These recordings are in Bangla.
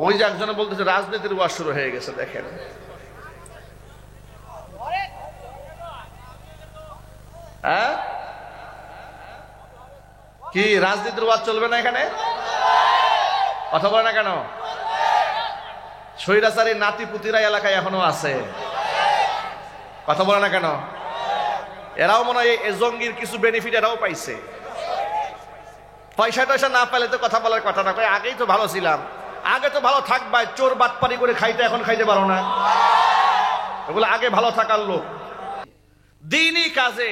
ওই যে একজনে বলতেছে রাজনীতির ওয়াজ শুরু হয়ে গেছে। দেখেন হ্যাঁ, কি রাজনীতির ওয়াজ চলবে না এখানে? কথা বলে না কেন? স্বৈরাচারী নাতিপুতিরা এলাকায় এখনো আছে, কথা বলে না কেন? এরাও মনে হয় এই জঙ্গির কিছু বেনিফিট এরাও পাইছে। পয়সা টয়সা না পেলে তো কথা বলার কথা না, আগেই তো ভালো ছিলাম, আগে তো ভালো থাকবাই, চোর বাটপারি করে খাইতে এখন খাইতে পারো না, এগুলো আগে ভালো থাকার লোক। দিনই কাজে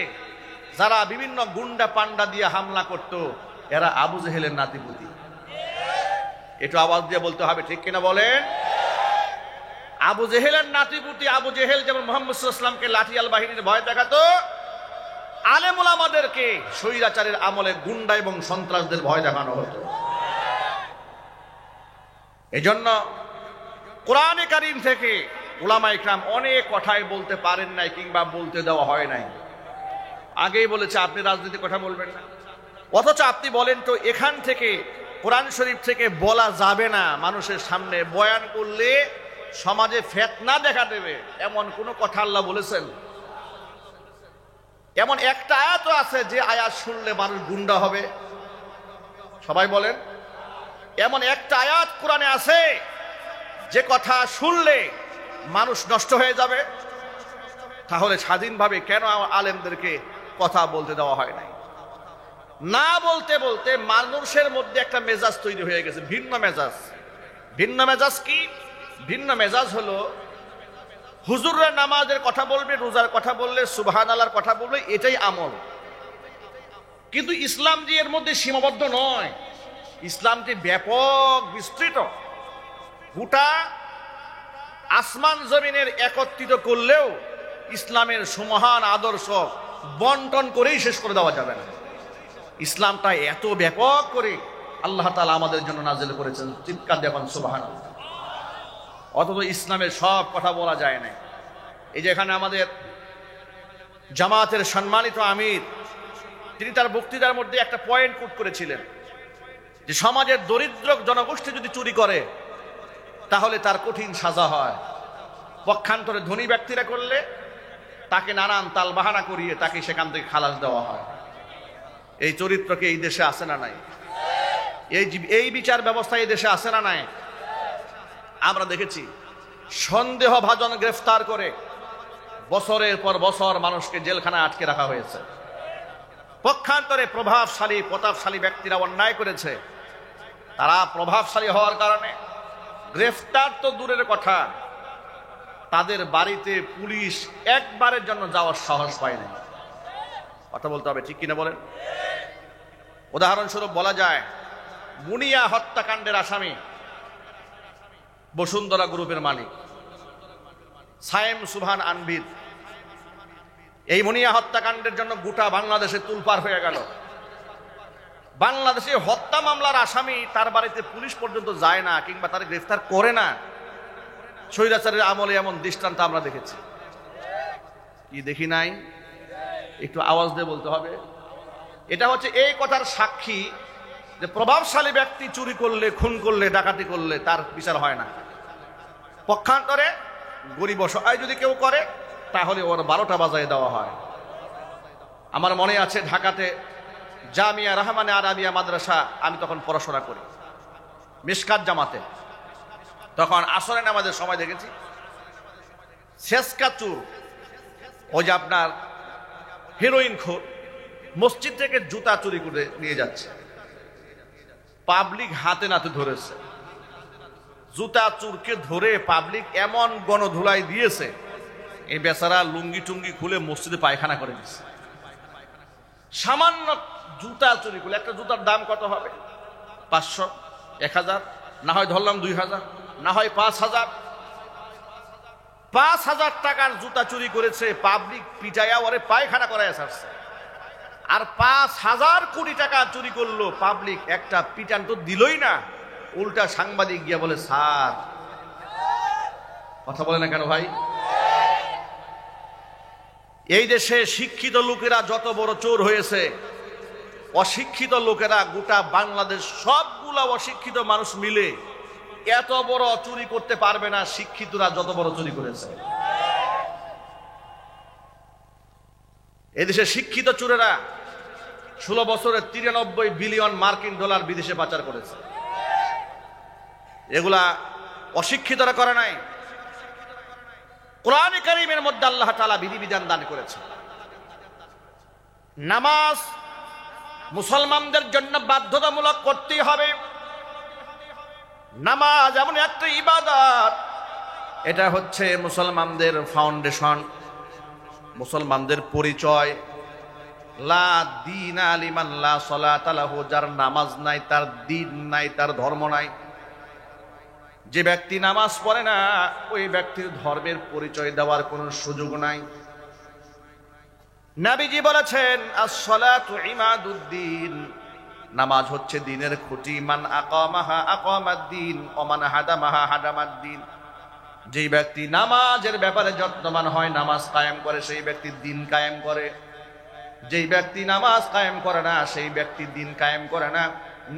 যারা বিভিন্ন গুন্ডা পান্ডা দিয়ে হামলা করত, এরা আবু জেহেলের নাতিপুতি। একটু আওয়াজ দিয়ে বলতে হবে, ঠিক কিনা বলেন? আবু জেহেলের নাতিপুতি। আবু জেহেল যেমন মুহাম্মদ সাল্লাল্লাহু আলাইহি ওয়াসাল্লামকে লাঠিয়াল বাহিনীর ভয় দেখাতো, আলেম ওলামাদেরকে স্বৈরাচারের আমলে গুন্ডা এবং সন্ত্রাসদের ভয় দেখানো হতো। এজন্য কোরআনে কারীম থেকে উলামা ইকরাম অনেক কথাই বলতে পারেন নাই, কিংবা বলতে দেওয়া হয় নাই। আগেই বলেছে আপনি রাজনীতির কথা বলবেন না, অথচ আপনি বলেন তো এখান থেকে কোরআন শরীফ থেকে বলা যাবে না, মানুষের সামনে বয়ান করলে সমাজে ফিতনা দেখা দেবে, এমন কোন কথা আল্লাহ বলেছেন? এমন একটা আয়াত আছে যে আয়াত শুনলে মানুষ গুন্ডা হবে? সবাই বলেন, এমন একটা আয়াত কোরআনে আছে যে কথা শুনলে মানুষ নষ্ট হয়ে যাবে? তাহলে স্বাধীনভাবে কেন আলেমদেরকে কথা বলতে দেওয়া হয় নাই? না বলতে বলতে মানুষের মধ্যে একটা মেজাজ তৈরি হয়ে গেছে, ভিন্ন মেজাজ। ভিন্ন মেজাজ কি? ভিন্ন মেজাজ হলো হুজুররা নামাজের কথা বলবে, রোজার কথা বললে, সুবহানাল্লাহর কথা বলবে, এটাই আমল। কিন্তু ইসলাম যে এর মধ্যে সীমাবদ্ধ নয়, ইসলামটি ব্যাপক বিস্তৃত। গোটা আসমান জমিনের একত্রিত করলেও ইসলামের সুমহান আদর্শ বন্টন করেই শেষ করে দেওয়া যাবে না। ইসলামটা এত ব্যাপক করে আল্লাহ তাআলা আমাদের জন্য নাজিল করেছেন, চিৎকার দেবেন সুবহানাল্লাহ। অথচ ইসলামের সব কথা বলা যায় না। এই যে এখানে আমাদের জামাতের সম্মানিত আমির, তিনি তার বক্তৃতার মধ্যে একটা পয়েন্ট কোট করেছিলেন যে সমাজের দরিদ্র জনগোষ্ঠী যদি চুরি করে তাহলে তার কঠিন সাজা হয়, পক্ষান্তরে ধনী ব্যক্তিরা করলে তাকে নানান তালবাহানা করিয়ে তাকে সেখান থেকে খালাস দেওয়া হয়। এই চরিত্রকে এই দেশে আছে না নাই? এই বিচার ব্যবস্থা এই দেশে আছে না নাই? আমরা দেখেছি সন্দেহভাজন গ্রেফতার করে বছরের পর বছর মানুষকে জেলখানায় আটকে রাখা হয়েছে। পক্ষান্তরে প্রভাবশালী প্রতাপশালী ব্যক্তিরা অন্যায় করেছে, তারা প্রভাবশালী হওয়ার কারণে গ্রেফতার তো দূরের কথা, তাদের বাড়িতে পুলিশ একবারের জন্য যাওয়ার সাহস পায় না। কথা বলতে হবে, ঠিক কিনা বলেন? উদাহরণস্বরূপ বলা যায়, মুনিয়া হত্যাকাণ্ডের আসামি বসুন্ধরা গ্রুপের মালিক সায়েম সুবহান আনবির, এই মুনিয়া হত্যাকাণ্ডের জন্য গোটা বাংলাদেশে তুলপার হয়ে গেল। বাংলাদেশে হত্যা মামলার আসামি তার বাড়িতে পুলিশ পর্যন্ত যায় না, কিংবা তার গ্রেফতার করে না। স্বৈরাচারের আমলে এমন দৃষ্টান্ত আমরা দেখেছি, কি দেখি নাই? একটু আওয়াজ দিয়ে বলতে হবে। এটা হচ্ছে এই কথার সাক্ষী যে প্রভাবশালী ব্যক্তি চুরি করলে, খুন করলে, ডাকাতি করলে তার বিচার হয় না। পক্ষান্তরে গরিব অসহায় যদি কেউ করে তাহলে ওর 12টা বাজায় দেওয়া হয়। আমার মনে আছে ঢাকাতে জামিয়া রহমানে আরাবিয়া মাদ্রাসা, আমি তখন পড়াশোনা করি মিশকাত জামাতে, তখন আসরে নামাজের সময় দেখেছি ছেসকা চুর, ওই যে আপনার হিরোইন খোর, মসজিদ থেকে জুতা চুরি করে নিয়ে যাচ্ছে, পাবলিক হাতে নাতে ধরেছে। জুতা চুরকে ধরে পাবলিক এমন গণধুলাই দিয়েছে, এই বেচারা লুঙ্গি টুঙ্গি খুলে মসজিদে পায়খানা করে দিচ্ছে। সামান্য জুতা চুরি করলে, একটা জুতার দাম কত হবে? 500, 1000, না হয় ধরলাম 2000, না হয় 5000। 5000 টাকার জুতা চুরি করেছে, পাবলিক পিটাইয়া ওরে পায়খানা করায় ছাড়ছে। আর 5000 কোটি টাকা চুরি করলো, পাবলিক একটা পিটান তো দিলই না, উল্টা সাংবাদিক গিয়া বলে স্যার। কথা বলে না কেন ভাই? এই দেশে শিক্ষিত লোকেরা যত বড় চোর হয়েছে, অশিক্ষিত লোকেরা গোটা বাংলাদেশ সবগুলা অশিক্ষিত মানুষ মিলে এত বড় চুরি করতে পারবে না শিক্ষিতরা যত বড় চুরি করেছে। এদেশে শিক্ষিত চোরেরা 16 বছরে 93 বিলিয়ন মার্কিন ডলার বিদেশে পাচার করেছে। এগুলা অশিক্ষিতরা করে নাই। কোরআনে কারীমের মধ্যে আল্লাহ তাআলা বিধিবিধান দান করেছে। নামাজ মুসলমানদের জন্য বাধ্যতামূলক করতেই হবে। নামাজ এমন একটা ইবাদত, এটা হচ্ছে মুসলমানদের ফাউন্ডেশন, মুসলমানদের পরিচয়। লা দীনা লিমান লা সালাতা লাহু, যার নামাজ নাই তার দ্বীন নাই, তার ধর্ম নাই। যে ব্যক্তি নামাজ পড়ে না ওই ব্যক্তির ধর্মের পরিচয় দেওয়ার কোনো সুযোগ নাই। নবীজি বলেছেন আস-সালাতু ইমাদুদ্দিন, নামাজ হচ্ছে দ্বীনের খুঁটি। মান আকামাহা আকামাদ্দিন ওয়া মান হাদামাহা হাদামাদ্দিন। যেই ব্যক্তি নামাজের ব্যাপারে যত্নবান হয়, নামাজ কায়েম করে, সেই ব্যক্তি দ্বীন কায়েম করে। যেই ব্যক্তি নামাজ কায়েম করে না সেই ব্যক্তি দ্বীন কায়েম করে না।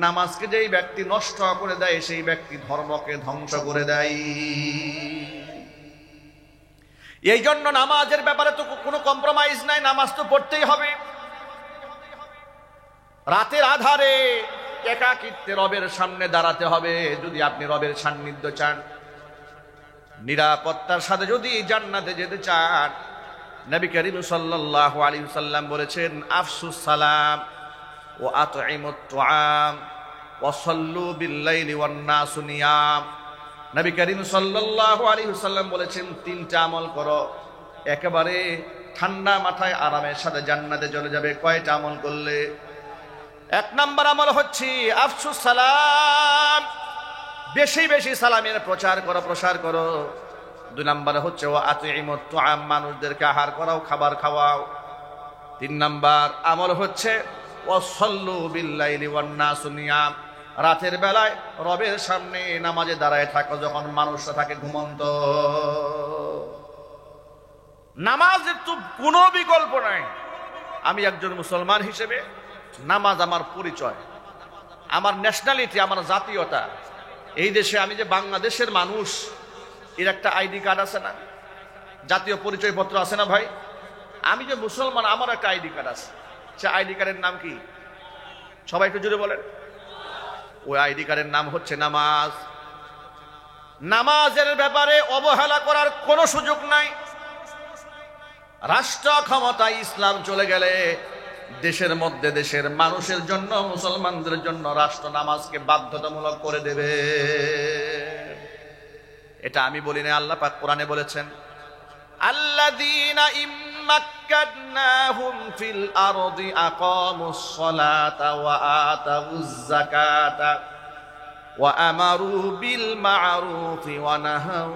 নামাজকে যেই ব্যক্তি নষ্ট করে দেয় সেই ব্যক্তি ধর্মকে ধ্বংস করে দেয়। এই জন্য নামাজের ব্যাপারে তো কোনো কম্প্রোমাইজ নাই, নামাজ তো পড়তেই হবে। রাতের আধারে একাকিত্বে রবের সামনে দাঁড়াতে হবে যদি আপনি রবের সান্নিধ্য চান, নিরাপত্তার সাথে যদি জান্নাতে যেতে চান। নবী করিম সাল্লাল্লাহু আলাইহি ওয়াসাল্লাম বলেছেন আফসুস সালাম ওয়া আতঈমুত তুআম ওয়া সাল্লু বিল লাইলি ওয়ান নাসু নিয়াম। নবী করিম সাল্লাল্লাহু আলাইহি ওয়াসাল্লাম বলেছেন তিনটা আমল করো, একেবারে ঠান্ডা মাথায় আরামের সাথে জান্নাতে চলে যাবে। কয়টা আমল করলে? এক নাম্বার আমল হচ্ছে আফসুস সালাম, বেশি বেশি সালামের প্রচার করো, প্রসার করো। দুই নাম্বার হচ্ছে ওয়া আতঈমুত তুআম, মানুষদেরকে আহার করাও, খাবার খাওয়াও। তিন নাম্বার আমল হচ্ছে ওয়া সাল্লু বিল লাইলি ওয়ান নাসু নিয়াম, রাতের বেলায় রবের সামনে নামাজে দাঁড়ায় থাকো যখন মানুষরা থাকে ঘুমন্ত। নামাজের তো কোনো বিকল্প নাই। আমি একজন মুসলমান হিসেবে নামাজ আমার পরিচয়, আমার ন্যাশনালিটি, আমার জাতীয়তা। এই দেশে আমি যে বাংলাদেশের মানুষ, এর একটা আইডি কার্ড আছে না, জাতীয় পরিচয় পত্র আছে না ভাই? আমি যে মুসলমান আমার একটা আইডি কার্ড আছে। সে আইডি কার্ডের নাম কি? সবাই একটু জুড়ে বলেন। ওই আইডি কার্ডের নাম হচ্ছে নামাজ। নামাজের ব্যাপারে অবহেলা করার কোনো সুযোগ নাই। রাষ্ট্র ক্ষমতায় ইসলাম চলে গেলে দেশের মধ্যে দেশের মানুষের জন্য, মুসলমানদের জন্য রাষ্ট্র নামাজকে বাধ্যতামূলক করে দেবে। এটা আমি বলি না, আল্লাহ পাক কোরআনে বলেছেন আল্লাযীনা ইম্মাক্কানাহুম ফিল আরদি আকামুস সালাতা ওয়া আতাউয যাকাতা ওয়া আমারু বিল মা'রুফি ওয়া নাহাউ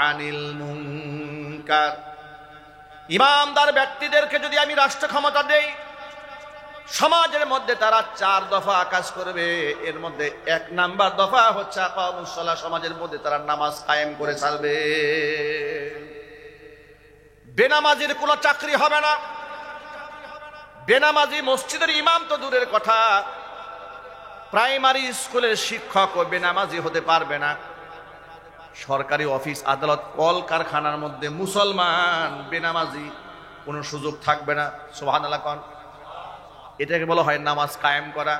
আনিল মুনকার। ইমানদার ব্যক্তিদেরকে যদি আমি রাষ্ট্র ক্ষমতা দেই, সমাজের মধ্যে তারা 4 দফা কাজ করবে। এর মধ্যে 1 নাম্বার দফা হচ্ছে আকামুস সালাহ, সমাজের মধ্যে তারা নামাজ কায়েম করে চলবে। বেনামাজির কোনো চাকরি হবে না। বেনামাজি মসজিদের ইমাম তো দূরের কথা, প্রাইমারি স্কুলের শিক্ষক ও বেনামাজি হতে পারবে না। সরকারি অফিস আদালত কল কারখানার মধ্যে মুসলমান বেনামাজি কোনো সুযোগ থাকবে না। সুবহানাল্লাহ কোন, এটাকে বলা হয় নামাজ কায়েম করা।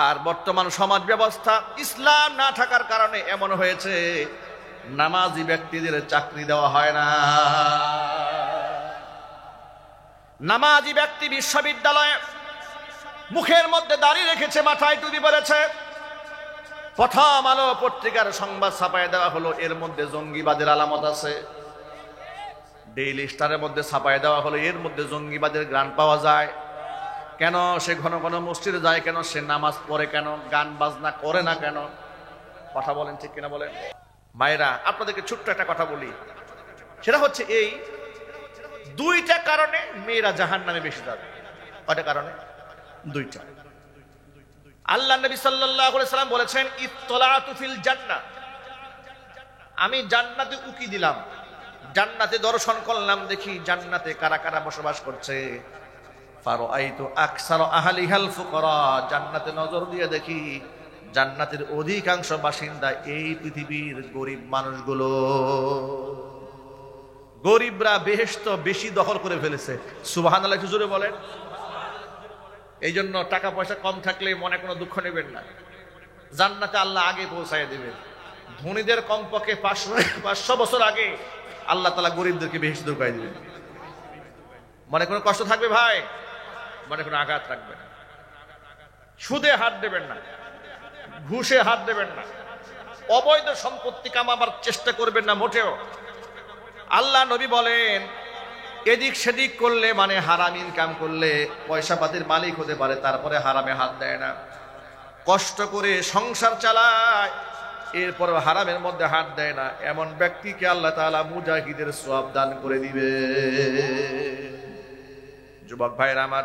আর বর্তমান সমাজ ব্যবস্থা ইসলাম না থাকার কারণে এমন হয়েছে নামাজি ব্যক্তিদের চাকরি দেওয়া হয় না। নামাজি ব্যক্তি বিশ্ববিদ্যালয়ে মুখের মধ্যে দাঁড়িয়ে রেখেছে, মাথায় টুপি পরেছে। প্রথম আলো পত্রিকার সংবাদ ছাপায় দেওয়া হলো, এর মধ্যে জঙ্গিবাদের আলামত আছে। ডেইলি স্টারের মধ্যে ছাপায় দেওয়া হলো, এর মধ্যে জঙ্গিবাদের গ্রান পাওয়া যায়। কেন সে ঘন ঘন মসজিদে যায়? কেন সে নামাজ পড়ে? কেন গান বাজনা করে না? কেন? কথা বলেন, ঠিক কিনা বলেন? মায়েরা, আপনাদেরকে ছোট্ট একটা কথা বলি, সেটা হচ্ছে এই 2টা কারণে মেয়েরা জাহান্নামে বেশি যাবে। কয়টা কারণে? 2টা। আল্লাহ নবী সাল্লাল্লাহু আলাইহি সাল্লাম বলেছেন ইত্তলাতু ফিল জান্নাহ, আমি জান্নাতে উকি দিলাম, জান্নাতে দর্শন করলাম, দেখি জান্নাতে কারা কারা বসবাস করছে। ফারাআইতু আকসার আহলিহাল ফুকারা, জান্নাতে নজর দিয়ে দেখি জান্নাতের অধিকাংশ বাসিন্দা এই পৃথিবীর গরিব মানুষগুলো। গরিবরা বেহেশত বেশি দখল করে ফেলেছে। সুবহানাল্লাহ একটু জোরে বলেন। এই জন্য টাকা পয়সা কম থাকলে মনে কোনো দুঃখ নেবেন না, জান্নাতে আল্লাহ আগে পৌঁছায় দেবে। ধনীদের কমপক্ষে 500 বছর আগে আল্লাহ তাআলা গরিবদেরকে বেহেশতে ঢুকাই দিবেন। মনে কোনো কষ্ট থাকবে ভাই, মনে কোনো আঘাত রাখবে না। সুদে হাত দেবেন না, ঘুষে হাত দেবেন না, অবৈধ সম্পত্তি কামাবার চেষ্টা করবেন না মোটেও। আল্লাহ নবী বলেন এদিক সেদিক করলে মানে হারাম ইনকাম করলে পয়সা পাতির মালিক হতে পারে, তারপরে হারামে হাত দেয় না। কষ্ট করে সংসার চালায় এরপর হারামের মধ্যে হাত দেয় না, এমন ব্যক্তিকে আল্লাহ তাআলা মুজাহিদের সওয়াব দান করে দিবে। যুবক ভাইরা আমার,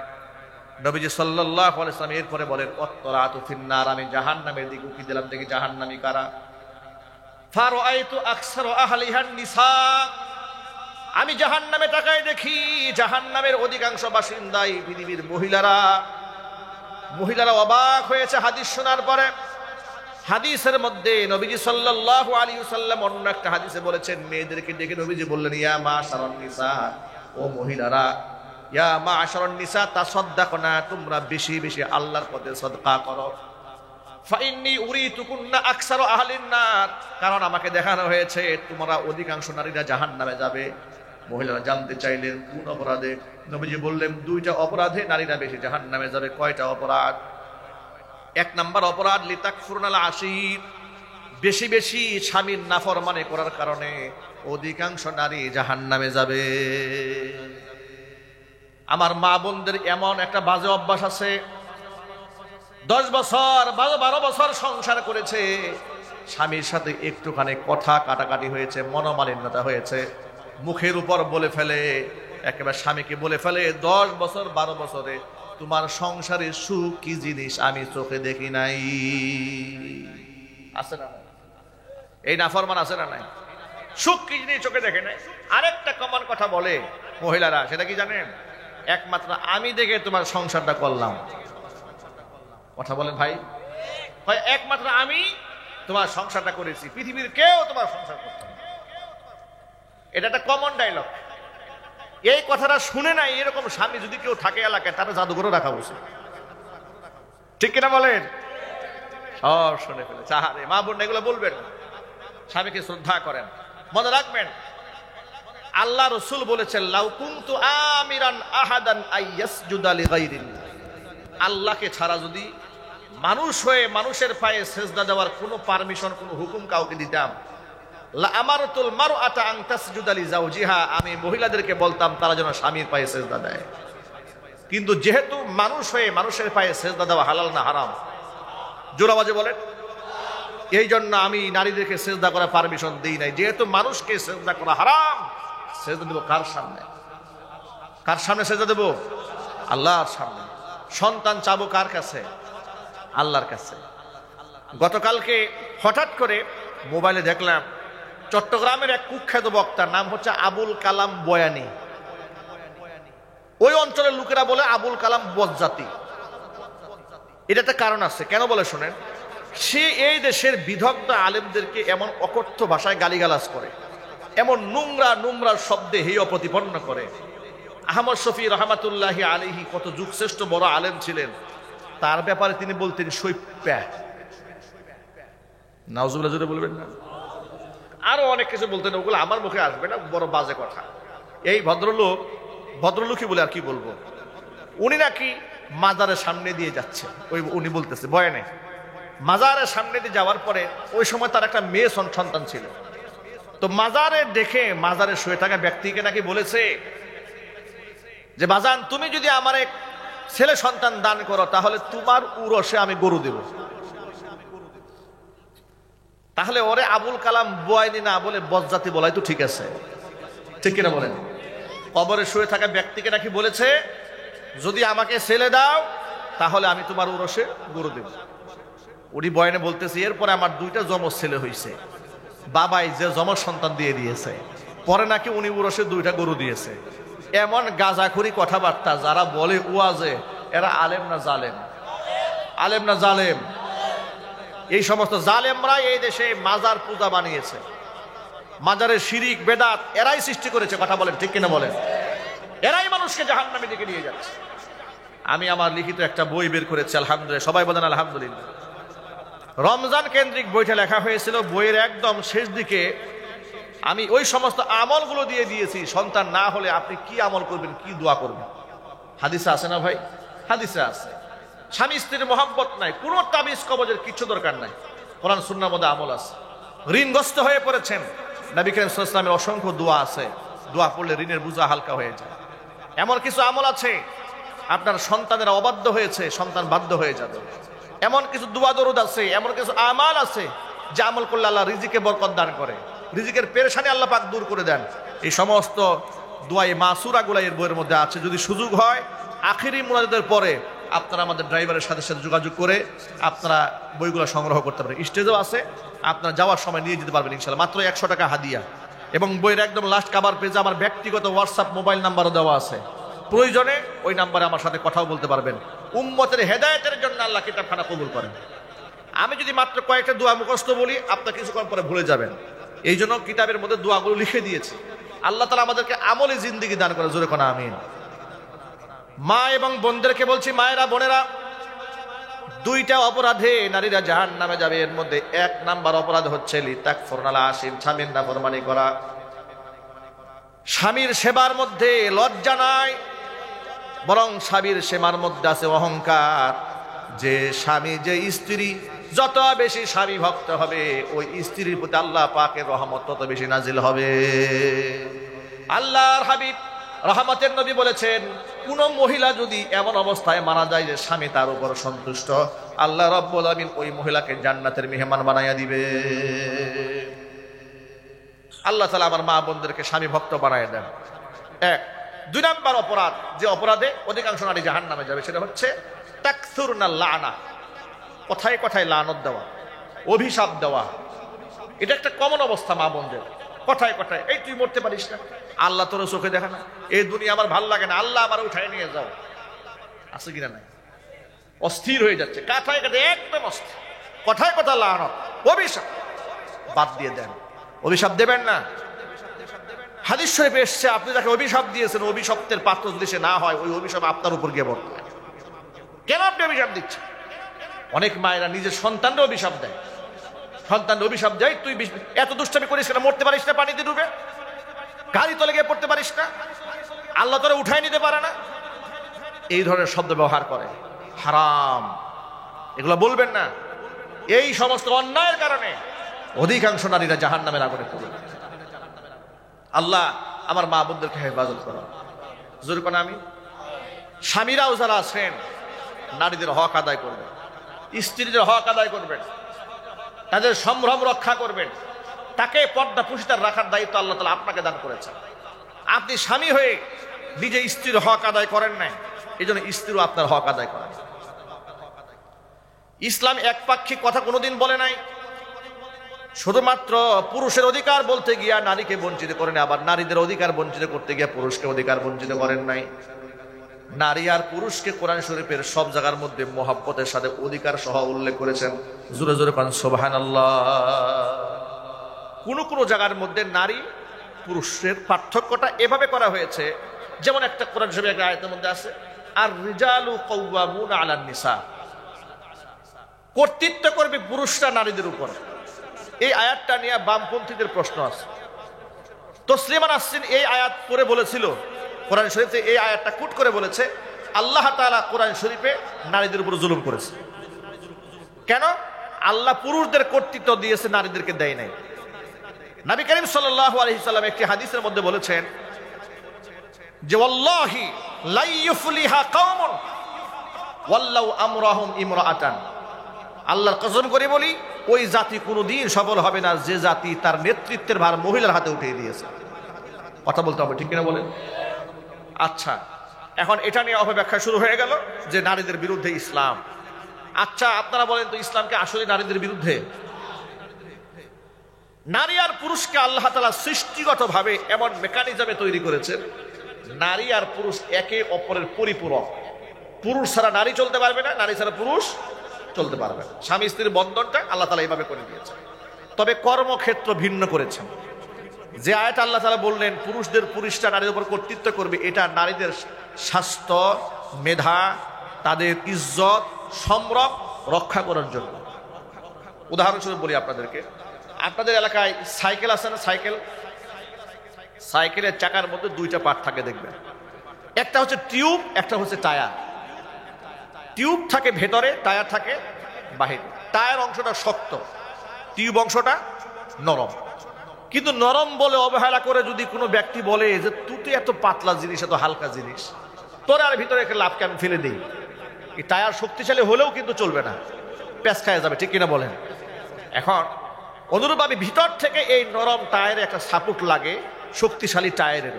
নবীজি সাল্লাল্লাহু আলাইহি ওয়াসাল্লাম এরপরে বলেন অত্তরাতু ফিন্নার, আমি জাহান্নামের দিকে উকি দিলাম, দেখি জাহান্নামী কারা। ফারাআইতু আকসারু আহলিহান নিসা, আমি জাহান্নামে তাকায় দেখি জাহান্নামের অধিকাংশ বাসিন্দাই পৃথিবীর মহিলারা। মহিলারা অবাক হয়েছে হাদিস শোনার পরে। হাদিসের মধ্যে নবীজি সাল্লাল্লাহু আলাইহি ওয়াসাল্লাম অন্য একটা হাদিসে বলেছেন, মেয়েদেরকে ডেকে নবীজি বললেন ইয়া মাশারান নিসা, ও মহিলারা, ইয়া মাশারান নিসা তাসাদদাকনা, তোমরা বেশি বেশি আল্লাহর পথে সদকা করো। ফাইন্নী উরিতুকুন্না আকসারু আহলিন নার, কারণ আমাকে দেখানো হয়েছে তোমরা অধিকাংশ নারীরা জাহান্নামে যাবে। মহিলারা জানতে চাইলেন কোন অপরাধে? নবীজি বললেন 2টা অপরাধে নারীরা বেশি জাহান্নামে যাবে। কয়টা অপরাধ? 1 নাম্বার অপরাধ লিতাকফুরনাল আশির, বেশি বেশি স্বামীর নাফরমানি করার কারণে অধিকাংশ নারী জাহান্নামে যাবে। আমার মা বোনদের এমন একটা বাজে অভ্যাস আছে, 10 বছর 12 বছর সংসার করেছে, স্বামীর সাথে একটুখানি কথা কাটাকাটি হয়েছে, মনোমালিন্যতা হয়েছে, মুখের উপর বলে ফেলে, একেবারে স্বামীকে বলে ফেলে 10 বছর 12 বছরে তোমার সংসারের সুখ কি জিনিস আমি চোখে দেখি নাই। আছে না? এই নাফরমান আছে না নাই? সুখ কি জিনিস চোখে দেখে নাই। আরেকটা কমন কথা বলে মহিলারা, সেটা কি জানেন? একমাত্র আমি দেখে তোমার সংসারটা করলাম। কথা বলেন ভাই, একমাত্র আমি তোমার সংসারটা করেছি, পৃথিবীর কেউ তোমার সংসার করতে না। এটা একটা কমন ডায়লগ। এই কথাটা শুনে নাই এরকম স্বামী যদি কেউ থাকে এলাকায়, তারা জাদুঘরে রাখা উচিত। ঠিক কিনা বলেন? সব শুনে ফেলেছে। আরে মা বোন এগুলো বলবেন, স্বামীকে শ্রদ্ধা করেন। মনে রাখবেন আল্লাহ রাসূল বলেছেন লাউ কুনতু আমিরান আহাদান আইয়াসজুদা লিগাইরিল্লাহ, আল্লাহকে ছাড়া যদি মানুষ হয়ে মানুষের পায়ে সেজদা দেওয়ার কোনো পারমিশন, কোনো হুকুম কাউকে দিতাম, লা আমারতুল মারআতা আন তাসজুদা লিজাওজিহা, আমি মহিলাদেরকে বলতাম তারা যেন স্বামীর পায়ে সেজদা দেয়। কিন্তু যেহেতু মানুষ হয়ে মানুষের পায়ে সেজদা দেওয়া হালাল না হারাম? জোর আওয়াজে বলেন। এই জন্য আমি নারীদেরকে সেজদা করার পারমিশন দেই নাই। যেহেতু মানুষকে সেজদা করা হারাম, সেজদা দেব কার সামনে? কার সামনে সেজদা দেব? আল্লাহর সামনে। সন্তান চাবো কার কাছে? আল্লাহর কাছে। গতকালকে হঠাৎ করে মোবাইলে দেখলাম চট্টগ্রামের এক কুখ্যাত বক্তার নাম হচ্ছে আবুল কালাম বয়ানী। ওই অঞ্চলের লোকেরা বলে আবুল কালাম বজ্জাতি। এটা একটা কারণ আছে, কেন বলে শোনেন। সে এই দেশের বিদগ্ধ আলেমদেরকে এমন অকথ্য ভাষায় গালিগালাজ করে, এমন নোংরা নোংরা শব্দে হেয় প্রতিপন্ন করে। আহমদ শফি রহমাতুল্লাহি আলাইহি কত যুগশ্রেষ্ঠ বড় আলেম ছিলেন, তার ব্যাপারে তিনি বলতেন সৈপ্যা। নাউজুবিল্লাহ জোরে বলবেন না? আরো অনেক কিছু বলতেন, ওগুলো আমার মুখে আসবে না, বড় বাজে কথা। এই ভদ্রলোকই বলে আর কি বলবো। উনি নাকি মাজারের সামনে দিয়ে যাচ্ছে, উনি বলতেছে বয়ানে, মাজারের সামনে দিয়ে যাওয়ার পরে ওই সময় তার একটা মেয়ে সন্তান ছিল। তো মাজারে দেখে মাজারে শুয়ে থাকা ব্যক্তিকে নাকি বলেছে যে বাজান, তুমি যদি আমার এক ছেলে সন্তান দান করো তাহলে তোমার উরসে আমি গরু দেব। তাহলে ওরে আবুল কালাম বয়ানী না বলে বজ্জাতি বলাই তো ঠিক আছে, ঠিক কিনা বলেন? কবরে শুয়ে থাকা ব্যক্তিকে নাকি বলেছে যদি আমাকে ছেলে দাও তাহলে আমি তোমার উরসে গরু দেব। উনি বয়ানে বলতেছে এরপরে আমার 2টা যমজ ছেলে হয়েছে, বাবাই যে যমজ সন্তান দিয়ে দিয়েছে, পরে নাকি উনি উরসে 2টা গরু দিয়েছে। এমন গাঁজাখুরি কথাবার্তা যারা বলে ওয়াজে, এরা আলেম না জালেম? আলেম না জালেম? এই সমস্ত জালেমরা এই দেশে মাজার পূজা বানিয়েছে, মাজারের শিরিক বেদাত এরাই সৃষ্টি করেছে। কথা বলেন ঠিক কিনা বলেন? এরাই মানুষকে জাহান্নামের দিকে নিয়ে যাচ্ছে। আমি আমার লিখিত একটা বই বের করেছি, আলহামদুলিল্লাহ, সবাই বলেন আলহামদুলিল্লাহ। রমজান কেন্দ্রিক বইটা লেখা হয়েছিল। বইয়ের একদম শেষ দিকে আমি ওই সমস্ত আমলগুলো দিয়ে দিয়েছি, সন্তান না হলে আপনি কি আমল করবেন, কি দোয়া করবেন। হাদিসে আছে না ভাই? হাদিসে আছে। স্বামী স্ত্রীর মহব্বত নাই, কোন তাবিজ কবজের কিছু দরকার নাই, কোরআন সুন্নাহর মধ্যে আমল আছে। ঋণগ্রস্ত হয়ে পড়েছেন, নবী করিম সাল্লাল্লাহু আলাইহি ওয়াসাল্লামের অসংখ্য দোয়া আছে, দোয়া পড়লে ঋণের বোঝা হালকা হয়ে যায়। এমন কিছু আমল আছে, আপনার সন্তানেরা অবাধ্য হয়েছে, সন্তান বাধ্য হয়ে যাবে। এমন কিছু দোয়া দরুদ আছে, এমন কিছু আমাল আছে যে আমল করলে আল্লাহ রিজিকে বরকত দান করে, রিজিকের পেরেশানি আল্লাহ পাক দূর করে দেন। এই সমস্ত দোয়াই মাসুরা গুলা এর বইয়ের মধ্যে আছে। যদি সুযোগ হয় আখিরি মুনাজাতের পরে আপনারা আমাদের ড্রাইভারের সাথে সাথে যোগাযোগ করে আপনারা বইগুলো সংগ্রহ করতে পারেন। স্টেজও আছে, আপনারা যাওয়ার সময় নিয়ে যেতে পারবেন ইনশাআল্লাহ। মাত্র 100 টাকা হাদিয়া। এবং বইয়ের একদম লাস্ট কভার পেজে আমার ব্যক্তিগত হোয়াটসঅ্যাপ মোবাইল নাম্বারও দেওয়া আছে, প্রয়োজনে ওই নাম্বারে আমার সাথে কথাও বলতে পারবেন। উম্মতের হেদায়েতের জন্য আল্লাহ কিতাবখানা কবুল করেন। আমি যদি মাত্র কয়েকটা দোয়া মুখস্থ বলি, আপনার কিছুক্ষণ পরে ভুলে যাবেন। এই জন্য কিতাবের মধ্যে দোয়াগুলো লিখে দিয়েছি। আল্লাহ তাআলা আমাদেরকে আমলে জিন্দেগি দান করে, জোরে কোন আমিন। মা এবং বোনদেরকে বলছি, মায়েরা বোনেরা, দুইটা অপরাধে নারীরা জাহান্নামে যাবে। এর মধ্যে 1 নাম্বার অপরাধ হচ্ছে লিতাকফুরনাল আশির, স্বামীর নাফরমানি করা। স্বামীর সেবার মধ্যে লজ্জা নাই, বরং স্বামীর সেবার মধ্যে আছে অহংকার। যে স্বামী, যে স্ত্রী যত বেশি স্বামী ভক্ত হবে, ওই স্ত্রীর প্রতি আল্লাহ পাকের রহমত তত বেশি নাজিল হবে। আল্লাহর হাবিব রহমতের নবী বলেছেন, কোন মহিলা যদি এমন অবস্থায় মারা যায় যে স্বামী তার উপর সন্তুষ্ট, আল্লাহ রাব্বুল আলামিন ওই মহিলাকে জান্নাতের মেহমান বানাইয়া দিবে। আল্লাহ তাআলা আমার মা বোনদেরকে স্বামী ভক্ত বানাইয়া দেন। 1। 2 নাম্বার অপরাধ, যে অপরাধে অধিকাংশ নারী জাহান্নামে যাবে, সেটা হচ্ছে তাকসুরনাল লানা, কথায় কথায় লানত দেওয়া, অভিশাপ দেওয়া। এটা একটা কমন অবস্থা মা বোনদের। কথায় কথায়, এই তুই মরতে পারিস না, আল্লাহ তোর চোখে দেখে না, এই দুনিয়া আমার ভাল লাগে না, আল্লাহ আমার উঠায় নিয়ে যাও। আছে কিনা নাই? অস্থির হয়ে যাচ্ছে, কথায় কথায় একদম অস্থির, কথায় কথা লানত, অভিশাপ। বাদ দিয়ে দেন, অভিশাপ দেবেন না। হাদিস শরীফে এসেছে, আপনি যাকে অভিশাপ দিয়েছেন, অভিশপ্তের পাত্র যদি সে না হয়, ওই অভিশাপ আপনার উপর গিয়ে বর্তায়। কেন আপনি অভিশাপ দিচ্ছেন? অনেক মায়েরা নিজের সন্তানরা অভিশাপ দেয়, সন্তান অভিশাপ দেয়, তুই এত দুষ্টামি করিস না, মরতে পারিস না, পানিতে ডুবে, গাড়ি তলে গিয়ে পড়তে পারিস না, আল্লাহ তোরা উঠাই নিতে পারে না। এই ধরনের শব্দ ব্যবহার করে, হারাম। এগুলো বলবেন না। এই সমস্ত অন্যায়ের কারণে অধিকাংশ নারীরা জাহান্নামের আগুনে পড়ে। আল্লাহ আমার মা বোনদেরকে হেফাজত করো, জোরে কোন আমি। স্বামীরাও যারা আছেন, নারীদের হক আদায় করবেন, স্ত্রীদের হক আদায় করবেন, তাদের সম্ভ্রম রক্ষা করবেন। তাকে পর্দা পুশিতার রাখার দায়িত্ব আল্লাহ তাআলা আপনাকে দান করেছেন। আপনি স্বামী হয়ে নিজে স্ত্রীর হক আদায় করেন নাই, এই জন্য স্ত্রীও আপনার হক আদায় করেন। ইসলাম একপাক্ষিক কথা কোনোদিন বলে নাই। শুধুমাত্র পুরুষের অধিকার বলতে গিয়া নারীকে বঞ্চিত করেন, আবার নারীদের অধিকার বঞ্চিত করতে গিয়া পুরুষকে অধিকার বঞ্চিত করেন নাই। নারী আর পুরুষকে কোরআন শরীফের সব জায়গার মধ্যে মহব্বতের সাথে অধিকার সহ উল্লেখ করেছেন। জোরে জোরে কোরআন সুবহানাল্লাহ। কোন কোন জায়গার মধ্যে নারী পুরুষের পার্থক্যটা এভাবে করা হয়েছে, যেমন একটা কোরআন শরীফের একটা আয়াতের মধ্যে আছে, আর রিজালু কাওয়ামুনা আলান নিসা, কর্তৃত্ব করবে পুরুষরা নারীদের উপর। এই আয়াতটা নিয়ে বামপন্থীদের প্রশ্ন আছে। তসলিমা নাসরিন এই আয়াত পড়ে বলেছিল, কোরআন শরীফে এই আয়াতটা কুট করে বলেছে, আল্লাহ তাআলা কোরআন শরীফে নারীদের উপর জুলুম করেছে। কেন? আল্লাহ পুরুষদের কর্তৃত্ব দিয়েছে, নারীদেরকে দেয় নাই। নবী করিম সাল্লাল্লাহু আলাইহি সাল্লাম একটি হাদিসের মধ্যে বলেছেন যে, ওয়াল্লাহি লা ইউফলিহা কওমুন ওয়াল্লাউ আমরাহুম ইমরাআতান, আল্লাহর কসম করে বলি, ওই জাতি কোনোদিন সফল হবে না যে জাতি তার নেতৃত্বের ভার মহিলার হাতে উঠিয়ে দিয়েছে। কথা বলতে হবে, ঠিক কিনা বলেন? আচ্ছা, এখন এটা নিয়ে অপব্যাখ্যা শুরু হয়ে গেল যে নারীদের বিরুদ্ধে ইসলাম। আচ্ছা, আপনারা বলেন তো, ইসলামকে আসলে নারীদের বিরুদ্ধে? নারী আর পুরুষকে আল্লাহ তাআলা সৃষ্টিগতভাবে এমন মেকানিজমে তৈরি করেছেন, নারী আর পুরুষ একে অপরের পরিপূরক। পুরুষ ছাড়া নারী চলতে পারবে না, নারী ছাড়া পুরুষ চলতে পারবে না। স্বামী স্ত্রীর বন্ধনটা আল্লাহ তাআলা এইভাবে করে দিয়েছেন। তবে কর্মক্ষেত্র ভিন্ন করেছেন। যে আয়াত আল্লাহ তাআলা বললেন পুরুষরা নারীর উপর কর্তৃত্ব করবে, এটা নারীদের স্বাস্থ্য, মেধা, তাদের ইজ্জত, সম্ভ্রম রক্ষা করার জন্য। উদাহরণস্বরূপ বলি আপনাদেরকে, আপনাদের এলাকায় সাইকেল আছে না? সাইকেলের চাকার মধ্যে দুইটা পার্ট থাকে দেখবেন, একটা হচ্ছে টিউব, একটা হচ্ছে টায়ার। টিউব থাকে ভেতরে, টায়ার থাকে বাহিরে। টায়ার অংশটা শক্ত, টিউব অংশটা নরম। কিন্তু নরম বলে অবহেলা করে যদি কোনো ব্যক্তি বলে যে তুই তো এত পাতলা জিনিস, এত হালকা জিনিস, তোর আর ভিতরে একটা লাভকে আমি ফেলে দিই, এই টায়ার শক্তিশালী হলেও কিন্তু চলবে না, প্যাঁচ খায় যাবে, ঠিক কিনা বলেন? এখন অনুরূপভাবে ভিতর থেকে এই নরম টায়ারে একটা সাপোর্ট লাগে শক্তিশালী টায়ারের।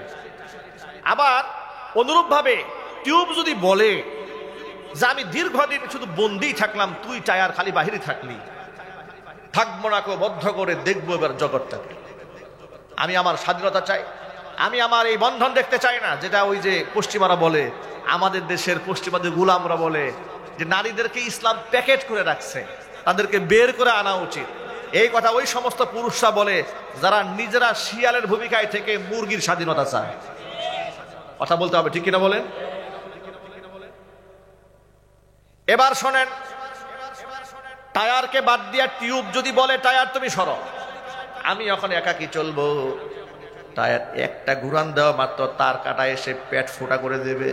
আবার অনুরূপভাবে টিউব যদি বলে যে আমি দীর্ঘদিন শুধু বন্দি থাকলাম, তুই টায়ার খালি বাহিরে থাকলি, থাকবো না কেউ বদ্ধ করে দেখবো এবার জগৎটাকে, আমি আমার স্বাধীনতা চাই, আমি আমার এই বন্ধন দেখতে চাই না। যেটা ওই যে পশ্চিমারা বলে, আমাদের দেশের পশ্চিমাদের গোলামরা বলে যে নারীদেরকে ইসলাম প্যাকেট করে রাখছে, তাদেরকে বের করে আনা উচিত। এই কথা ওই সমস্ত পুরুষরা বলে যারা নিজেরা শিয়ালের ভূমিকায় থেকে মুরগির স্বাধীনতা চায়। কথা বলতে হবে, ঠিক কিনা বলেন? এবার শোনেন, টায়ারকে বাদ দিয়া টিউব যদি বলে টায়ার তুমি সরো, আমি এখন একাকি চলবো, টায়ার একটা ঘুরান দেওয়া মাত্র তার কাটা এসে পেট ফোটা করে দেবে,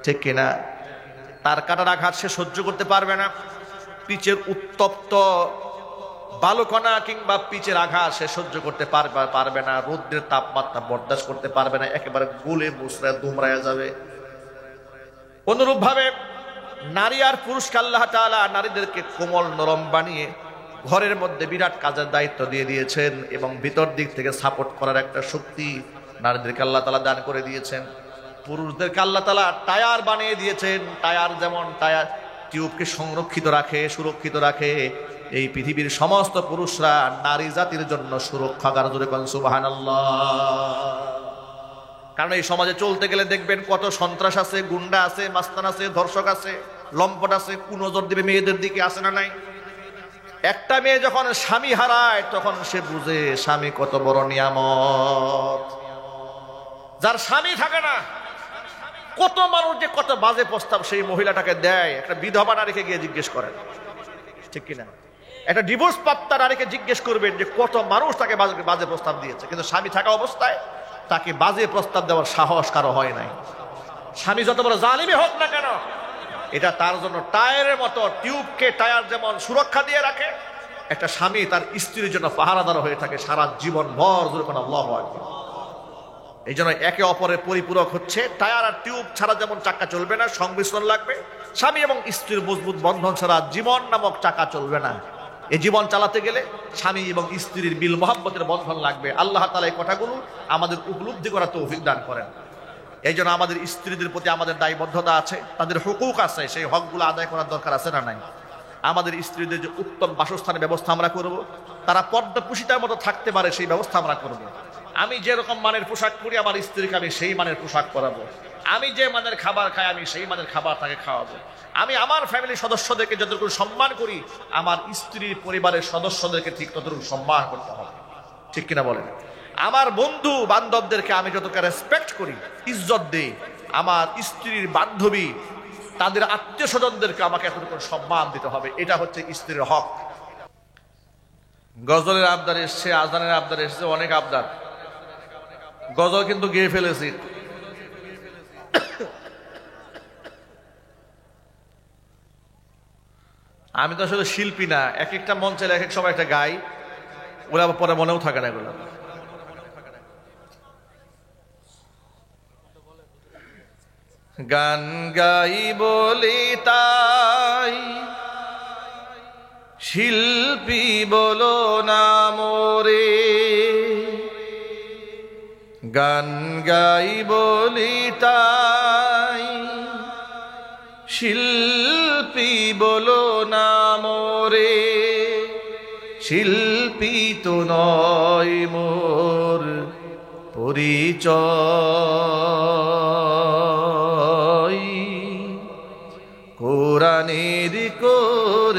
ঠিক কিনা? তার কাটার আঘাত সে সহ্য করতে পারবে না, পিচের উত্তপ্ত বালুকণা কিংবা পিচের আঘাত সে সহ্য করতে পারবে না, রৌদ্রের তাপমাত্রা বরদাস্ত করতে পারবে না, একেবারে গুলে মুসড়ায় দুমড়ায় যাবে। অনুরূপ ভাবে নারী আর পুরুষকে আল্লাহ তাআলা নারীদেরকে কোমল নরম বানিয়ে ঘরের মধ্যে বিরাট কাজের দায়িত্ব দিয়ে দিয়েছেন এবং ভিতর দিক থেকে সাপোর্ট করার একটা শক্তি নারীদেরকে আল্লাহ তাআলা দান করে দিয়েছেন। পুরুষদেরকে আল্লাহ তাআলা টায়ার বানিয়ে দিয়েছেন। টায়ার যেমন টায়ার টিউবকে সংরক্ষিত রাখে, সুরক্ষিত রাখে, এই পৃথিবীর সমস্ত পুরুষরা নারী জাতির জন্য সুরক্ষাগার। জোরে বলেন সুবহানাল্লাহ। কারণ এই সমাজে চলতে গেলে দেখবেন কত সন্ত্রাস আছে, গুন্ডা আছে, মাস্তান আছে, ধর্ষক আছে, লম্পট আছে, কুনজর দিবে মেয়েদের দিকে, আছে না নাই? একটা মেয়ে যখন স্বামী হারায় তখন সে বুঝে স্বামী কত বড় নিয়ামত। যার স্বামী থাকে না, কত মানুষ যে কত বাজে প্রস্তাব সেই মহিলাটাকে দেয়। একটা বিধবা নারীকে গিয়ে জিজ্ঞেস করেন, ঠিক কিনা? একটা ডিভোর্স প্রাপ্ত নারীকে জিজ্ঞেস করবেন যে কত মানুষ তাকে বাজে প্রস্তাব দিয়েছে, কিন্তু স্বামী থাকা অবস্থায় তাকে বাজে প্রস্তাব দেওয়ার সাহস কারো হয় নাই। স্বামী যত বড় জালিমই হোক না কেন, এটা তার জন্য টায়ারের মতো। টিউবকে টায়ার যেমন সুরক্ষা দিয়ে রাখে, একটা স্বামী তার স্ত্রীর জন্য পাহারাদার হয়ে থাকে সারা জীবন ভর। আল্লাহু আকবার। এই জন্য একে অপরের পরিপূরক হচ্ছে। টায়ার আর টিউব ছাড়া যেমন চাকা চলবে না, সংমিশ্রণ লাগবে। স্বামী এবং স্ত্রীর মজবুত বন্ধন ছাড়া জীবন নামক চাকা চলবে না। এই জীবন চালাতে গেলে স্বামী এবং স্ত্রীর বিল মোহাব্বতের বন্ধন লাগবে। আল্লাহ তাআলা এই কথাগুলো আমাদের উপলব্ধি করা তৌফিক দান করেন। এই জন্য আমাদের স্ত্রীদের প্রতি আমাদের দায়বদ্ধতা আছে, তাদের হুকুক আছে, সেই হকগুলো আদায় করার দরকার আছে না নাই? আমাদের স্ত্রীদের যে উত্তম বাসস্থানের ব্যবস্থা আমরা করব, তারা পর্দা পুশিতার মতো থাকতে পারে সেই ব্যবস্থা আমরা করব। আমি যেরকম মানের পোশাক পরি আমার স্ত্রীকে আমি সেই মানের পোশাক পরাবো। আমি যে মানের খাবার খাই আমি সেই মানের খাবার তাকে খাওয়াবো। আমি আমার ফ্যামিলির সদস্যদেরকে যতটুকু সম্মান করি আমার স্ত্রীর পরিবারের সদস্যদেরকে ঠিক ততটুকু সম্মান করতে হবে, ঠিক কিনা বলেন? আমার বন্ধু বান্ধবদেরকে আমি যতটুকু রেসপেক্ট করি, ইজ্জত দেই, আমার স্ত্রীর বান্ধবী তাদের আত্মীয় স্বজনদেরকে আমাকে এতটুকু সম্মান দিতে হবে। এটা হচ্ছে স্ত্রীর হক। গজলের আবদার এসছে, আজানের আবদার এসছে, অনেক আবদার। গজল কিন্তু গেয়ে ফেলেছি। আমি তো আসলে শিল্পী না, এক একটা মঞ্চের এক এক সময় একটা গাই, ওরা পরে মনেও থাকে না এগুলো। গান গাই বলি তাই শিল্পী বলো না মোরে, গান গাই বলি তাই শিল্পী বলো না মোরে, শিল্পী তো নয় মোর পরিচয়, কোরআনের করে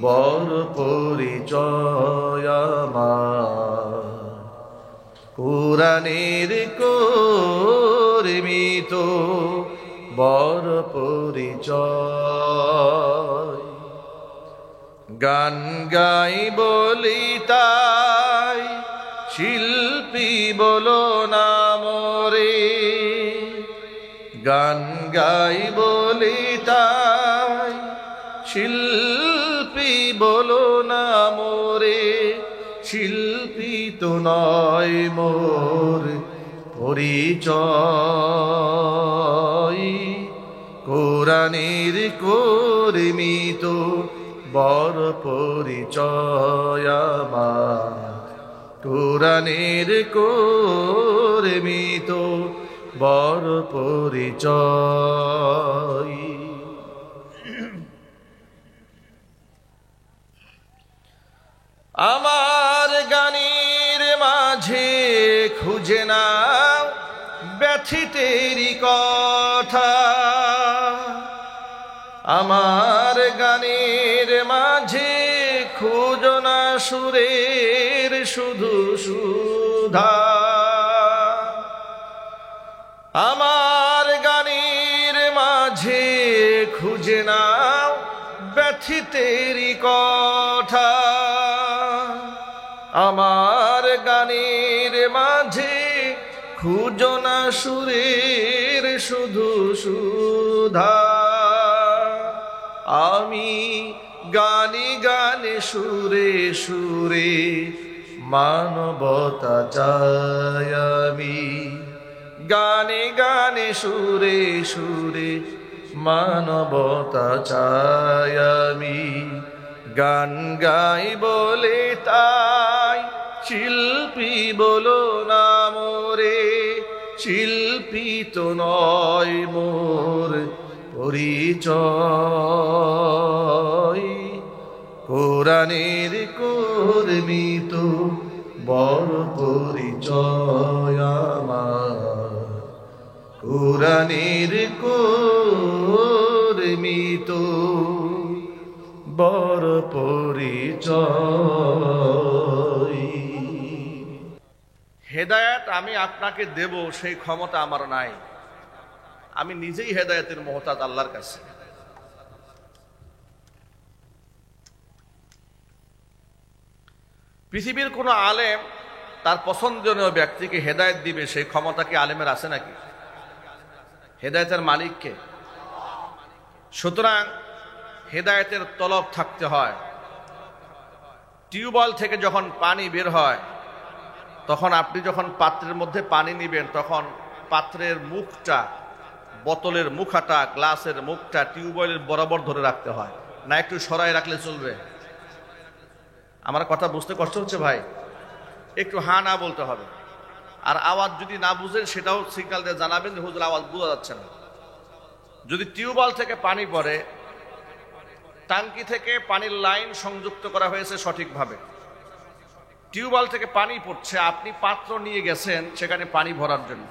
বড় পরিচয় আমার। কুরআনের কর্মী তো বড় পরিচয়। গান গাই বলি তাই শিল্পী বলো না মোরে, গান গাই বলি তাই শিল্পী বলো না মোরে। শিল্পী তো নয় মোর পরিচয়, কোরআনের কর্মী তো বড় পরিচয় আমার। কোরআনের কর্মী তো বড় পরিচয়। আমার গানের মাঝে খুঁজে নাও ব্যথিতেরই কথা, আমার গানের মাঝে খুঁজো না সুরের শুধু সুধা। আমার গানের মাঝে খুঁজে নাও ব্যথিতেরই কথা, আমার গানের মাঝে খুঁজো না সুরের শুধু সুধা। আমি গানে গানে সুরে সুরে মানবতা চাই আমি, গানে গানে সুরে সুরে মানবতা চাই আমি। গান গাই বলে তাই শিল্পী বলো না মোরে, শিল্পী তো নয় মোর পরিচয়। কোরআনের কর্মী তো বড় পরিচয় আমার। কোরআনের কর্মী তো বড় পরিচয়। হেদায়েত আমি আপনাকে দেব সেই ক্ষমতা আমার নাই, আমি নিজেই হেদায়েতের মুহতাজ আল্লাহর কাছে। পৃথিবীর কোন আলেম তার পছন্দনীয় ব্যক্তিকে হেদায়েত দিবে সেই ক্ষমতা কি আলেমের আছে নাকি? হেদায়েতের মালিককে। সুতরাং হেদায়েতের তলব থাকতে হয়। টিউবওয়েল থেকে যখন পানি বের হয় তখন আপনি যখন পাত্রের মধ্যে পানি নিবেন তখন পাত্রের মুখটা, বোতলের মুখাটা, গ্লাসের মুখটা টিউবওয়েলের বরাবর ধরে রাখতে হয়, না একটু সরাই রাখলে চলবে? আমার কথা বুঝতে কষ্ট হচ্ছে ভাই? একটু হা না বলতে হবে। আর আওয়াজ যদি না বুঝেন সেটাও সিগন্যাল দিয়ে জানাবেন যে হুজুর আওয়াজ বোঝা যাচ্ছে না। যদি টিউবওয়েল থেকে পানি পড়ে, টাঙ্কি থেকে পানির লাইন সংযুক্ত করা হয়েছে সঠিকভাবে, টিউবওয়েল থেকে পানি পড়ছে, আপনি পাত্র নিয়ে গেছেন সেখানে পানি ভরার জন্য,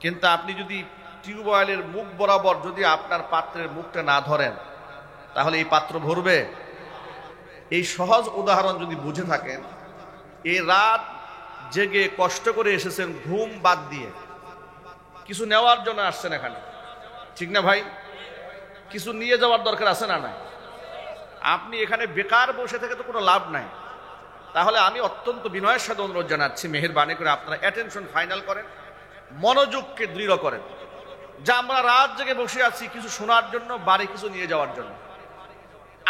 কিন্তু আপনি যদি টিউবওয়েলের মুখ বরাবর যদি আপনার পাত্রের মুখটা না ধরেন তাহলে এই পাত্র ভরবে? এই সহজ উদাহরণ যদি বুঝে থাকেন, এই রাত জেগে কষ্ট করে এসেছেন ঘুম বাদ দিয়ে, কিছু নেওয়ার জন্য আসছেন এখানে, ঠিক না ভাই? কিছু নিয়ে যাওয়ার দরকার আছে না নাই? আপনি এখানে বেকার বসে থেকে তো কোনো লাভ নাই। তাহলে আমি অত্যন্ত বিনয়ের সাথে অনুরোধ জানাচ্ছি, মেহেরবানি করে আপনারা অ্যাটেনশন ফাইনাল করেন, মনোযোগকে দৃঢ় করেন, যা আমরা রাত জেগে বসে আছি কিছু শোনার জন্য, বাড়ি কিছু নিয়ে যাওয়ার জন্য।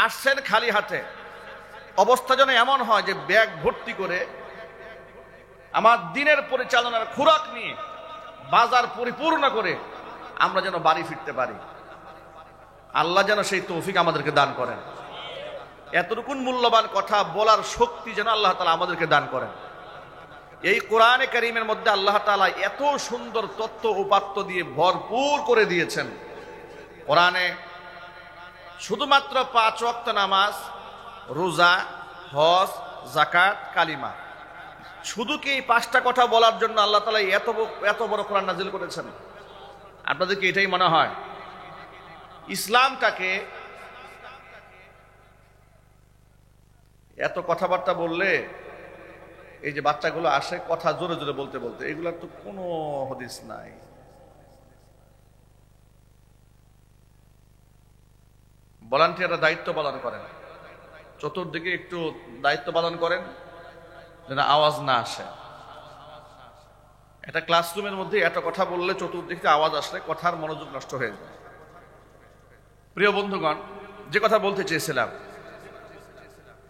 আসছেন খালি হাতে, অবস্থা যেন এমন হয় যে ব্যাগ ভর্তি করে আমার দিনের পরিচালনার খোরাক নিয়ে বাজার পরিপূর্ণ করে আমরা যেন বাড়ি ফিরতে পারি। আল্লাহ যেন সেই তৌফিক আমাদেরকে দান করেন। এতটুকুন মূল্যবান কথা বলার শক্তি যেন আল্লাহ তাআলা আমাদেরকে দান করেন। এই কোরআনে কারীমের মধ্যে আল্লাহ তাআলা এত সুন্দর তথ্য উপাত্ত দিয়ে ভরপুর করে দিয়েছেন। কোরআনে শুধুমাত্র 5 ওয়াক্ত নামাজ, রোজা, হজ, যাকাত, কালিমা, শুধু কি এই 5টা কথা বলার জন্য আল্লাহ তাআলা এত বড় কোরআন নাজিল করেছেন? আপনাদের কি এটাই মনে হয়? ইসলামটাকে এত কথাবার্তা বললে এই যে বাচ্চাগুলো আসে কথা জোরে জোরে বলতে বলতে, এগুলার তো কোনো হাদিস নাই। ভলান্টিয়াররা দায়িত্ব পালন করেন, চতুর্দিকে একটু দায়িত্ব পালন করেন যেন আওয়াজ না আসে। একটা ক্লাসরুমের মধ্যে এত কথা বললে চতুর্দিকে আওয়াজ আসলে কথার মনোযোগ নষ্ট হয়ে যায়। প্রিয় বন্ধুগণ, যে কথা বলতে চেয়েছিলাম,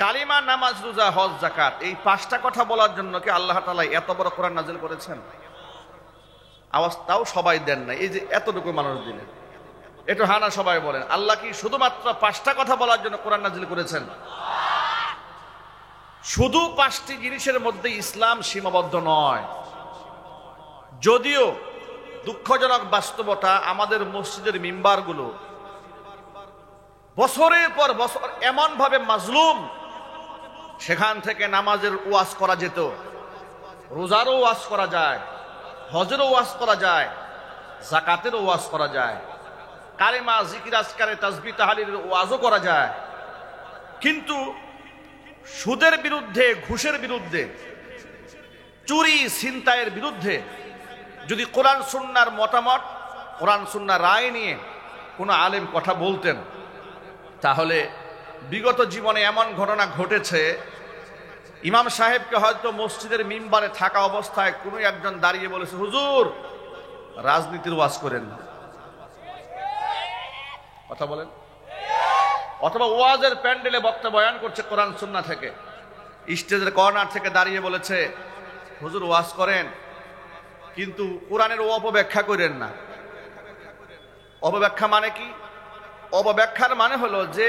কালিমা, নামাজ, রোজা, হজ, যাকাত, এই 5টা কথা বলার জন্য কি আল্লাহ তাআলা এত বড় কোরআন নাজিল করেছেন? আওয়াজ তাও সবাই দেন না, এই যে এতটুকু মানুষ দিলেন, একটু হানা সবাই বলেন, আল্লাহ কি শুধুমাত্র 5টা কথা বলার জন্য কোরআন নাজিল করেছেন? শুধু 5টি জিনিসের মধ্যে ইসলাম সীমাবদ্ধ নয়। যদিও দুঃখজনক বাস্তবতা, আমাদের মসজিদের মিম্বারগুলো বছরের পর বছর এমন ভাবে মাজলুম, সেখান থেকে নামাজের ওয়াজ করা যেত, রোজারও ওয়াজ করা যায়, হজেরও ওয়াজ করা যায়, যাকাতেরও ওয়াজ করা যায়, কালেমা, জিকির, আজকারে, তাসবিহ, তাহলিলের ওয়াজও করা যায়। কিন্তু সুদের বিরুদ্ধে, ঘুষের বিরুদ্ধে, চুরি ছিনতাইয়ের বিরুদ্ধে যদি কোরআন সুন্নাহর মতামত, কোরআন সুন্নাহর রায় নিয়ে কোনো আলেম কথা বলতেন, তাহলে বিগত জীবনে এমন ঘটনা ঘটেছে, ইমাম সাহেবকে হয়তো মসজিদের মিম্বারে থাকা অবস্থায় কোনো একজন দাঁড়িয়ে বলেছে, হুজুর রাজনীতির ওয়াজ করেন না, কথা বলেন। অথবা ওয়াজের প্যান্ডেলে বক্তা বয়ান করছে কোরআন সুন্নাহ থেকে, স্টেজের কর্নার থেকে দাঁড়িয়ে বলেছে, হুজুর ওয়াজ করেন কিন্তু কোরআনের অপব্যাখ্যা করেন না। অপব্যাখ্যা মানে কি? অপব্যাখ্যার মানে হলো যে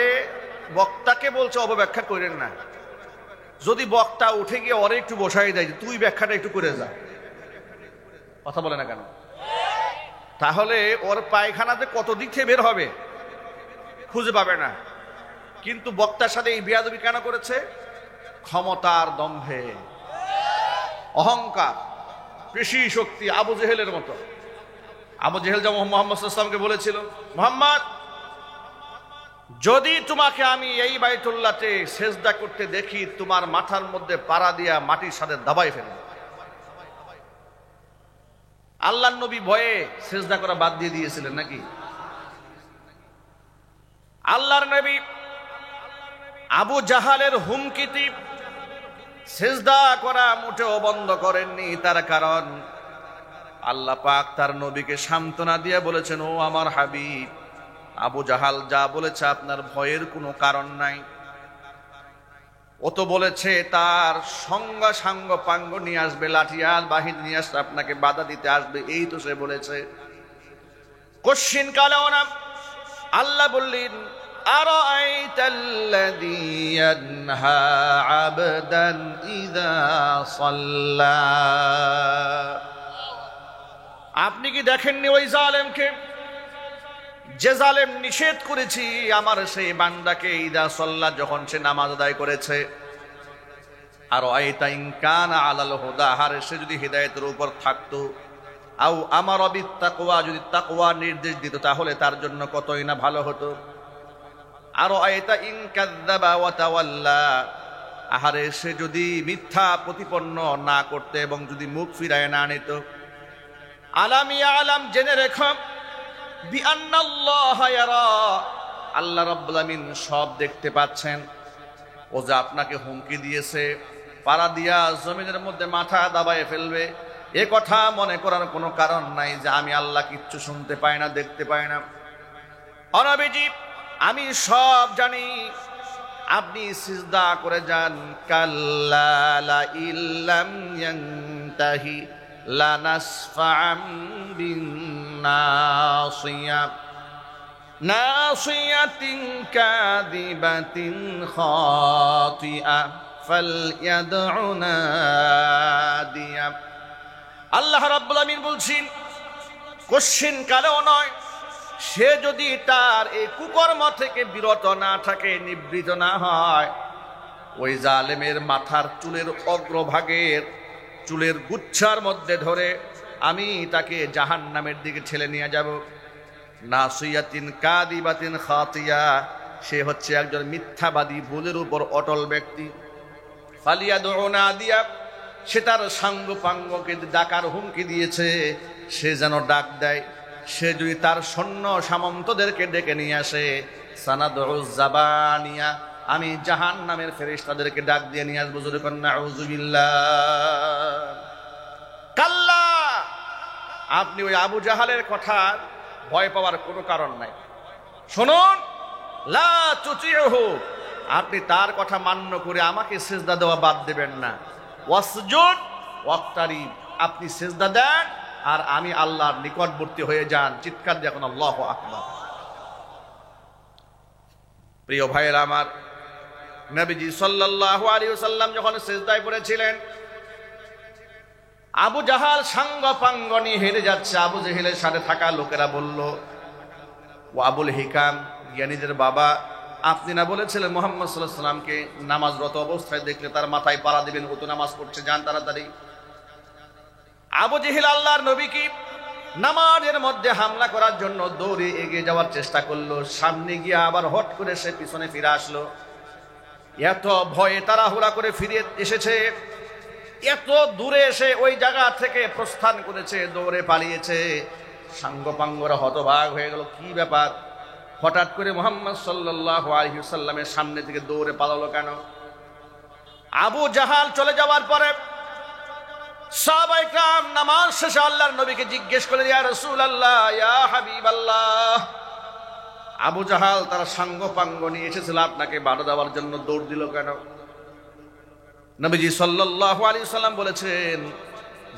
বক্তাকে বলছে অপব্যাখ্যা করেন না, যদি বক্তা উঠে গিয়ে ওরে একটু বসাই দেয়, তুই ব্যাখ্যাটা একটু করে যা, কথা বলে না কেন? তাহলে ওর পায়খানাতে কত দিক থেকে বের হবে খুঁজে পাবে না। কিন্তু বক্তার সাথে এই বেয়াদবি কেন করেছে? ক্ষমতার দম্ভে, অহংকার, পেশি শক্তি, আবু জেহেলের মতো। আবু জেহেল যেমন মুহাম্মদ সাল্লাল্লাহু আলাইহি ওয়াসাল্লামকে বলেছিল, মুহাম্মদ যদি তোমাকে আমি এই বাইতুল্লাহতে সেজদা করতে দেখি, তোমার মাথার মধ্যে পাড়া দিয়া মাটির সাথে দাবাই ফেলবে। আল্লাহর নবী ভয়ে সেজদা করা বাদ দিয়ে দিয়েছিলেন নাকি? আল্লাহর নবী আবু জাহালের হুমকিতে সেজদা করা মোটেও বন্ধ করেননি। তার কারণ আল্লাহ পাক তার নবীকে সান্ত্বনা দিয়ে বলেছেন, ও আমার হাবিব, আবু জাহাল যা বলেছে আপনার ভয়ের কোনো কারণ নাই। ও তো বলেছে তার সাঙ্গ পাঙ্গ নিয়ে আসবে, লাঠিয়াল বাহিনী নিয়ে আসবে, আপনাকে বাধা দিতে আসবে, এই তো সে বলেছে। কশ্চিন কালেও না আল্লাহ বললেন, আরাআইতাল্লাযী ইয়ানহা আবদান ইযা সাল্লা, আপনি কি দেখেননি ওই জালেমকে, যে জালেম নিষেধ করেছি আমার সেই বান্দাকে, ইদা সাল্লা, যখন সে নামাজ আদায় করেছে। আর আইতা ইন কানা আলাল হুদা, আর সে যদি হিদায়াতের উপর থাকতো, আও আমারা বিত্তাকওয়া, যদি তাকওয়া নির্দেশ দিত, তাহলে তার জন্য কতই না ভালো হতো। আর আইতা ইন কাযযাবা ওয়া তাওয়াল্লা, আহারে সে যদি মিথ্যা প্রতিপন্ন না করতে এবং যদি মুখ ফিরায় না নিত। আলাম ইয়ালাম, জেনে রেখো, বিআন্নাল্লাহা ইয়ারা, আল্লাহ রাব্বুল আমিন সব দেখতে পাচ্ছেন। ও যে আপনাকে হুমকি দিয়েছে, পাড়া দিয়া জমিনের মধ্যে মাথা দাবায় ফেলবে, এ কথা মনে করার কোনো কারণ নাই যে আমি আল্লাহ কিচ্ছু শুনতে পাই না, দেখতে পাই না। অনবীজি, আমি সব জানি, আপনি সিজদা করে যান। কাল্লা লা ইল্লাম ইয়ানতাহি লানাসফা'আম বিন্নাসিয়া, নাসিয়াতিন কাযিবাতিন খাতিআ, ফালইয়াদউ নাদিয়া। আল্লাহ রাব্বুল আমিন বলছেন, কোশ্চিন কালেও নয়, সে যদি তার এই কুকর্ম থেকে বিরত না থাকে, নিবৃত না হয়, ওই জালেমের মাথার চুলের অগ্রভাগের চুলের গুচ্ছার মধ্যে ধরে আমি তাকে জাহান্নামের দিকে ঠেলে নিয়ে যাব। নাসিয়াতিন কাযিবাতিন খাতিয়া, সে হচ্ছে একজন মিথ্যাবাদী, ভুলের উপর অটল ব্যক্তি। ফালিয়াদউ নাদিয়া, সে তার সাঙ্গ পাঙ্গকে ডাকার হুমকি দিয়েছে, সে যেন ডাক দেয়। সে যদি তার সৈন্য সামন্তদেরকে ডেকে নিয়ে আসে, সানাদউ জাবানিয়া, আমি জাহান্নামের ফেরেশতাদেরকে ডাক দিয়ে নিয়ে আসবো। জোরে কন্না আউযুবিল্লাহ। কাল্লা, আপনি ওই আবু জাহালের কথা ভয় পাওয়ার কোনো কারণ নাই। শুনুন, লা তুতিউহু, আপনি তার কথা মান্য করে আমাকে সিজদা দেওয়া বাদ দেবেন না। ওয়াসজুদ ওয়াক্তারিব, আপনি সিজদা দেন আর আমি আল্লাহর নিকটবর্তী হয়ে যান। চিৎকার দিয়ে এখন আল্লাহু আকবার। প্রিয় ভাইয়েরা আমার, নবীজি সাল্লাল্লাহু আলাইহি ওয়াসাল্লাম যখন সিজদায় পড়েছিলেন, আবু জাহাল সাঙ্গ পাঙ্গ নিয়ে হেরে যাচ্ছে। আবু জেহেলের সাথে থাকা লোকেরা বলল, ও আবুল হিকাম, জ্ঞানীদের বাবা, আপনি না বলেছিলেন মুহাম্মদ সাল্লাল্লাহু আলাইহি ওয়াসাল্লামকে নামাজরত অবস্থায় দেখলে তার মাথায় পাড়া দিবেন, ও তো নামাজ পড়ছে, যান তাড়াতাড়ি। আবু জেহেল আল্লাহর নবীকে নামাজের মধ্যে হামলা করার জন্য দৌড়ে এগিয়ে যাওয়ার চেষ্টা করলো। সামনে গিয়ে আবার হট করে সে পিছনে ফিরে আসলো। এত ভয়ে তাড়াহুড়া করে ফিরে এসেছে, এত দূরে এসে ওই জায়গা থেকে প্রস্থান করেছে, দৌড়ে পালিয়েছে। সাঙ্গপাঙ্গরা হতবাক হয়ে গেল, কি ব্যাপার, হঠাৎ করে মুহাম্মদ সাল্লাল্লাহু আলাইহি ওয়াসাল্লামের সামনে থেকে দৌড়ে পালালো কেন? আবু জাহাল চলে যাওয়ার পরে সাহাবায়ে কেরাম নামাজ শেষে আল্লাহর নবীকে জিজ্ঞেস করলেন, ইয়া রাসূলুল্লাহ, ইয়া হাবিবাল্লাহ, আবু জাহাল তার সাঙ্গপাঙ্গ নিয়ে এসেছিল, আপনাকে বাধা দেওয়ার জন্য দৌড় দিল কেন? নবীজি সাল্লাল্লাহু আলাইহি ওয়াসাল্লাম বলেছেন,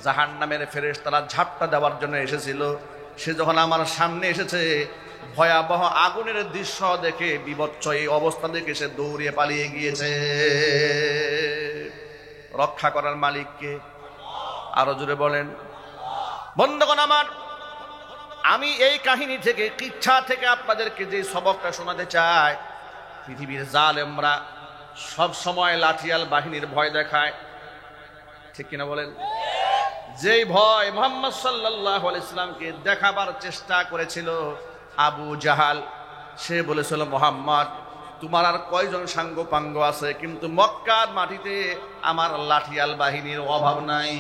জাহান্নামের ফেরেশতারা ঝাপটা দেওয়ার জন্য এসেছিল। সে যখন আমার সামনে এসেছে, ভয়াবহ আগুনের দৃশ্য দেখে, বিভৎস এই অবস্থা দেখে সে দৌড়িয়ে পালিয়ে গিয়েছে। রক্ষা করার মালিককে আরো জোরে বলেন। বন্ধুগণ আমার, আমি এই কাহিনী থেকে, কিচ্ছা থেকে আপনাদেরকে যে সবকটা শোনাতে চাই, পৃথিবীর জালেমরা সব সময় লাঠিয়াল বাহিনীর ভয় দেখায়, ঠিক কিনা বলেন? যেই ভয় মুহাম্মদ সাল্লাল্লাহু আলাইহি ওয়াসাল্লামকে দেখাবার চেষ্টা করেছিল আবু জাহাল, সে বলেছিল, মুহাম্মদ, তোমার আর কয়জন সাঙ্গ পাঙ্গ আছে, কিন্তু মক্কার মাটিতে আমার লাঠিয়াল বাহিনীর অভাব নাই।